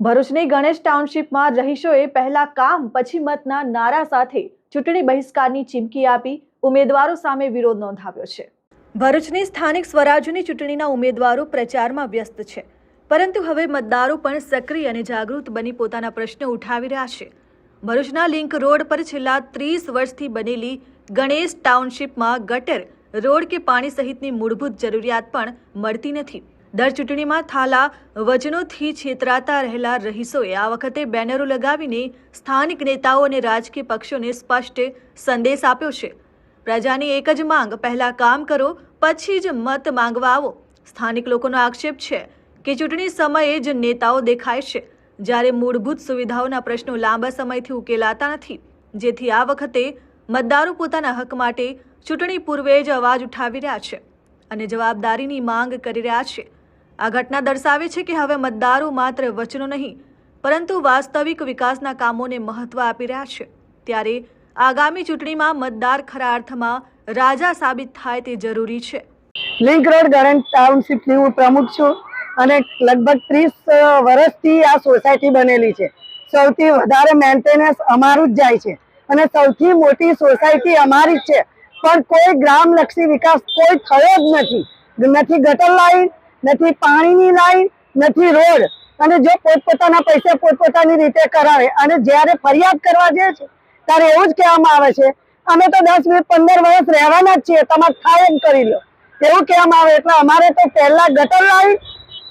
ભરૂચની ગણેશ ટાઉનશીપમાં રહીશોએ પહેલા કામ પછી મતના નારા સાથે ચૂંટણી બહિષ્કારની ચીમકી આપી ઉમેદવારો સામે વિરોધ નોંધાવ્યો છે। ભરૂચની સ્થાનિક સ્વરાજ્યની ચૂંટણીના ઉમેદવારો પ્રચારમાં વ્યસ્ત છે, પરંતુ હવે મતદારો પણ સક્રિય અને જાગૃત બની પોતાના પ્રશ્નો ઉઠાવી રહ્યા છે। ભરૂચના લિંક રોડ પર છેલ્લા 30 વર્ષથી બનેલી ગણેશ ટાઉનશીપમાં ગટર, રોડ કે પાણી સહિતની મૂળભૂત જરૂરિયાત પણ મળતી નથી। દર ચૂંટણીમાં થાલા વચનોથી છેતરાતા રહેલા રહીશોએ આ વખતે બેનરો લગાવીને સ્થાનિક નેતાઓ અને રાજકીય પક્ષોને સ્પષ્ટ સંદેશ આપ્યો છે। પ્રજાની એક જ માંગ, પહેલા કામ કરો પછી જ મત માંગવા આવો। સ્થાનિક લોકોનો આક્ષેપ છે કે ચૂંટણી સમયે જ નેતાઓ દેખાય છે, જ્યારે મૂળભૂત સુવિધાઓના પ્રશ્નો લાંબા સમયથી ઉકેલાતા નથી, જેથી આ વખતે મતદારો પોતાના હક માટે ચૂંટણી પૂર્વે જ અવાજ ઉઠાવી રહ્યા છે અને જવાબદારીની માંગ કરી રહ્યા છે। આ ઘટના દર્શાવે છે કે હવે મતદારો માત્ર વચનો નહીં, પરંતુ વાસ્તવિક વિકાસના કામોને મહત્વ આપી રહ્યા છે। ત્યારે આગામી ચૂંટણીમાં મતદાર ખરા અર્થમાં રાજા સાબિત થાય તે જરૂરી છે। લિંક રોડ ગણેશ ટાઉનશીપની હું પ્રમુખ છું અને લગભગ 30 વર્ષથી આ સોસાયટી બનેલી છે। સૌથી વધારે મેન્ટેનન્સ અમારું જ જાય છે અને સૌથી મોટી સોસાયટી અમારી જ છે, પણ કોઈ ગ્રામલક્ષી વિકાસ કોઈ થયો જ નથી। નથી ગટર લાઈન, નથી પાણીની લાઈન, નથી રોડ, અને જો પોતપોતાના પૈસે પોતપોતાની રીતે કરાવે અને જ્યારે ફરિયાદ કરવા જાય છે ત્યારે એવું જ કહેવામાં આવે છે અમે તો 10, 20, 15 વર્ષ રહેવાના જ છીએ, તમારે થાય એમ કરી લો, એવું કહેવામાં આવે। એટલે અમારે તો પહેલા ગટર લાઈન,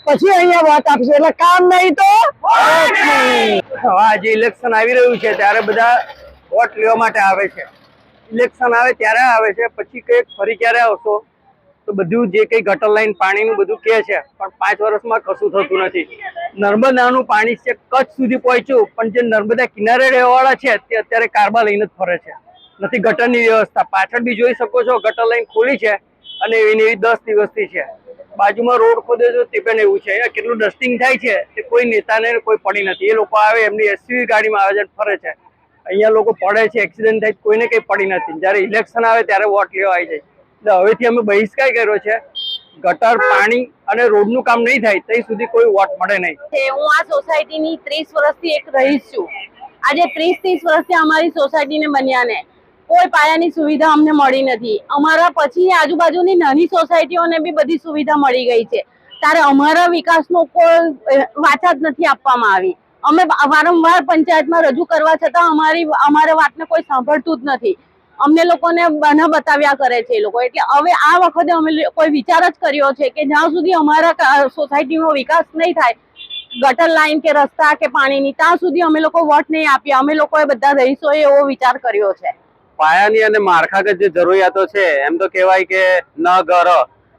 પછી અહીંયા વાત આપશે, એટલે કામ નહીં તો આજે ઇલેક્શન આવી રહ્યું છે ત્યારે બધા વોટ લેવા માટે આવે છે। ઇલેક્શન આવે ત્યારે આવે છે, પછી કંઈક ફરી ક્યારે આવશો તો બધું જે કંઈ ગટર લાઈન પાણીનું બધું કહે છે, પણ 5 વર્ષમાં કશું થતું નથી। નર્મદાનું પાણી છે કચ્છ સુધી પહોંચ્યું, પણ જે નર્મદા કિનારે રહેવાવાળા છે તે અત્યારે કારબા લઈને જ ફરે છે, નથી ગટરની વ્યવસ્થા। પાછળ બી જોઈ શકો છો ગટર લાઈન ખોલી છે અને એવી 10 દિવસથી છે। બાજુમાં રોડ ખોદે છે તે પણ એવું છે। કેટલું ડસ્ટિંગ થાય છે તે કોઈ નેતાને કોઈ પડી નથી। એ લોકો આવે એમની એસયુવી ગાડીમાં આવે છે ફરે છે, અહીંયા લોકો પડે છે, એક્સિડન્ટ થાય, કોઈને કંઈ પડી નથી। જ્યારે ઇલેક્શન આવે ત્યારે વોટ લેવા આવી જાય। એટલે હવેથી અમે બહિષ્કાર કર્યો છે, ગટર, પાણી અને રોડનું કામ નહીં થાય ત્યાં સુધી કોઈ વોટ મળે નહીં। હું આ સોસાયટીની 30 વર્ષથી એક રહીશ છું। આજે 30 વર્ષથી અમારી સોસાયટીને બન્યાને કોઈ પાયાની સુવિધા અમને મળી નથી। અમારા પછી આજુબાજુની નાની સોસાયટીઓને બી બધી સુવિધા મળી ગઈ છે, ત્યારે અમારા વિકાસનો કોઈ વાચા જ નથી આપવામાં આવી। અમે વારંવાર પંચાયતમાં રજૂ કરવા છતાં અમારા વાતને કોઈ સાંભળતું જ નથી। અમને લોકોને બના બતાવ્યા કરે છે એ લોકો। એટલે હવે આ વખતે અમે કોઈ વિચાર જ કર્યો છે કે જ્યાં સુધી અમારા સોસાયટીનો વિકાસ નહીં થાય, ગટર લાઈન કે રસ્તા કે પાણીની, ત્યાં સુધી અમે લોકો વોટ નહીં આપીએ। અમે લોકોએ બધા રહીશોએ એવો વિચાર કર્યો છે। પાયાની અને માળખાગત જે જરૂરિયાતો છે, એમ તો કહેવાય કે ઘર,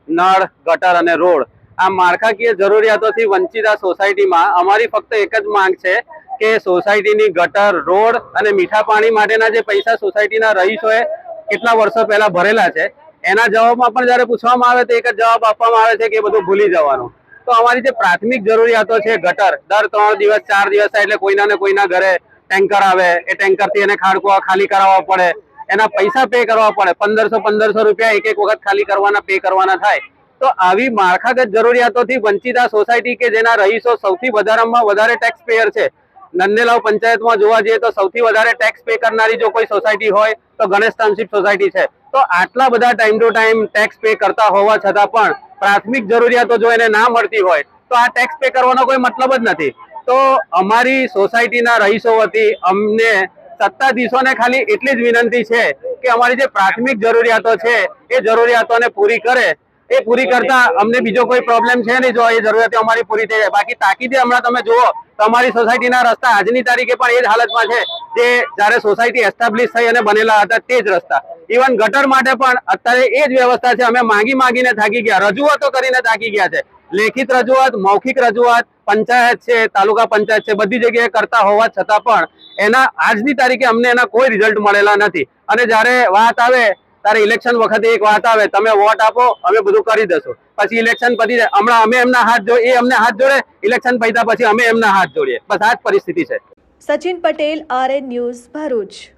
નળ, ગટર અને રોડ, આ માળખાકીય જરૂરિયાતોથી વંચિત આ સોસાયટીમાં અમારી ફક્ત એક જ માંગ છે કે સોસાયટીની ગટર, રોડ અને મીઠા પાણી માટેના જે પૈસા સોસાયટીના રહીશોએ કેટલા વર્ષો પહેલા ભરેલા છે, એના જવાબમાં પણ જ્યારે પૂછવામાં આવે તો એક જ જવાબ આપવામાં આવે છે કે એ બધું ભૂલી જવાનું। તો અમારી જે પ્રાથમિક જરૂરિયાતો છે, ગટર, દર 3 દિવસ 4 દિવસ થાય એટલે કોઈના ને કોઈના ઘરે ટેન્કર આવે, એ ટેન્કરથી એને ખાડકું ખાલી કરાવવા પડે, એના પૈસા પે કરવા પડે, 1500 રૂપિયા એક વખત ખાલી કરવાના પે કરવાના થાય। તો આવી માળખાગત જરૂરિયાતોથી વંચિત આ સોસાયટી કે જેના રહીશો સૌથી વધારે ટેક્સ પેયર છે, નંદેલાવ પંચાયતમાં જોવા જઈએ તો સૌથી વધારે ટેક્સ પે કરનારી જો કોઈ સોસાયટી હોય તો ગણેશ ટાઉનશીપ સોસાયટી છે। તો આટલા બધા time to time tax pay કરતા હોવા છતાં પણ પ્રાથમિક જરૂરિયાતો જો એને ના મળતી હોય તો આ ટેક્સ પે કરવાનો કોઈ મતલબ જ નથી। તો અમારી સોસાયટીના રહીશો વતી અમને સત્તાધીશોને ખાલી એટલી જ વિનંતી છે કે અમારી જે પ્રાથમિક જરૂરિયાતો છે એ જરૂરિયાતોને પૂરી કરે। એ પૂરી કરતા અમને બીજો કોઈ પ્રોબ્લેમ છે નહીં જો એ જરૂરિયાતો અમારી પૂરી થઈ જાય। બાકી તાકીદે હમણાં તમે જુઓ તો અમારી સોસાયટીના રસ્તા આજની તારીખે પણ એ જ હાલતમાં છે જે જ્યારે સોસાયટી એસ્ટાબ્લિશ થઈ અને બનેલા હતા તે જ રસ્તા। ઇવન ગટર માટે પણ અત્યારે એ જ વ્યવસ્થા છે। અમે માંગીને થાકી ગયા, રજૂઆતો કરીને થાકી ગયા છે। લેખિત રજૂઆત, મૌખિક રજૂઆત, પંચાયત છે, તાલુકા પંચાયત છે, બધી જગ્યાએ કરતા હોવા છતાં પણ એના આજની તારીખે અમને એના કોઈ રિઝલ્ટ મળેલા નથી। અને જ્યારે વાત આવે ત્યારે ઇલેક્શન વખતે એક વાત આવે, તમે વોટ આપો અમે બધું કરી દઈશું, પછી ઇલેક્શન પતી જાય, હમણાં અમે એમના હાથ જોડે, એ અમને હાથ જોડે, ઇલેક્શન પત્યા પછી અમે એમના હાથ જોડીએ, બસ આ જ પરિસ્થિતિ છે। Sachin Patel, RN news, Bharuch.